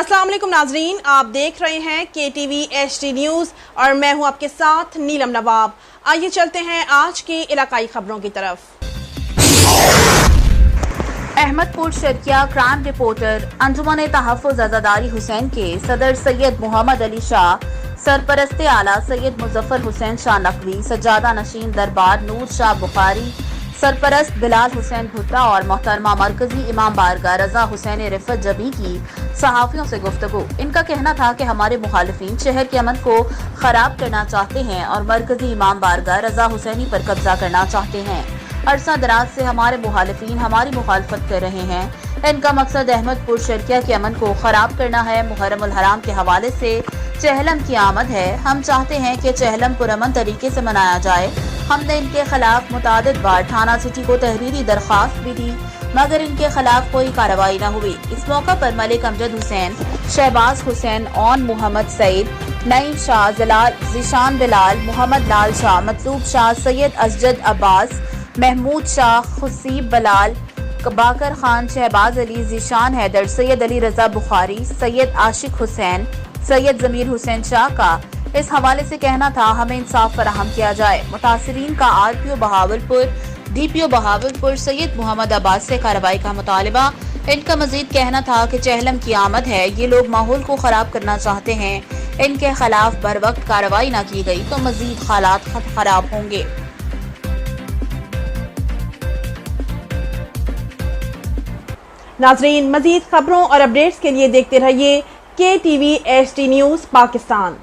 अस्सलाम वालेकुम नाजरीन, आप देख रहे हैं KTV HD न्यूज़ और मैं हूं आपके साथ नीलम नवाब। आइए चलते हैं आज की इलाकाई खबरों की तरफ। अहमदपुर शर्किया क्राइम रिपोर्टर अंजुमन तहफ़्फ़ुज़ अज़ादारी हुसैन के सदर सैयद मोहम्मद अली शाह, सरपरस्त आला सैयद मुजफ्फर हुसैन शाह नकवी, सज्जादा नशीन दरबार नूर शाह बुखारी, सरपरस्त बिलाल हुसैन भुट्टा और मोहतरमा मरकजी इमाम बारगाह रजा हुसैन रिफत जबी की सहाफ़ियों से गुफ्तगू। इनका कहना था कि हमारे मुखालिफिन शहर के अमन को खराब करना चाहते हैं और मरकजी इमाम बारगाह रजा हुसैनी पर कब्जा करना चाहते हैं। अरसा दराज से हमारे मुखालिफिन हमारी मुखालफत कर रहे हैं। इनका मकसद अहमदपुर शर्किया के अमन को खराब करना है। मुहर्रम उल हराम के हवाले से चहलम की आमद है। हम चाहते हैं कि चहलम पुरअमन तरीके से मनाया जाए। हमने इनके खिलाफ मुतादिद बार थाना सिटी को तहरीरी दरख्वास्त भी दी, मगर इनके खिलाफ कोई कार्रवाई न हुई। इस मौका पर मलिक अमजद हुसैन, शहबाज हुसैन, ओन मोहम्मद सईद, नईम शाह, ज़ीशान बिलाल, मोहम्मद लाल शाह, मतलूब शाह, सैयद असजद अब्बास, महमूद शाह, खुसीब बलाल, बाकर खान, शहबाज अली, ज़ीशान हैदर, सैयद अली रजा बुखारी, सैयद आशिक हुसैन, सैयद ज़मीर हुसैन शाह का इस हवाले से कहना था हमें इंसाफ फराहम किया जाए। मुतासिरीन का RPO बहावलपुर, DPO बहावलपुर सैयद मोहम्मद अब्बास से कार्रवाई का मुतालबा। इनका मजीद कहना था कि चहलम की आमद है, ये लोग माहौल को खराब करना चाहते हैं। इनके खिलाफ बर वक्त कार्रवाई न की गई तो मजीद हालात खराब होंगे। नाजरीन, मजीद खबरों और अपडेट्स के लिए देखते रहिए KTV HD न्यूज़ पाकिस्तान।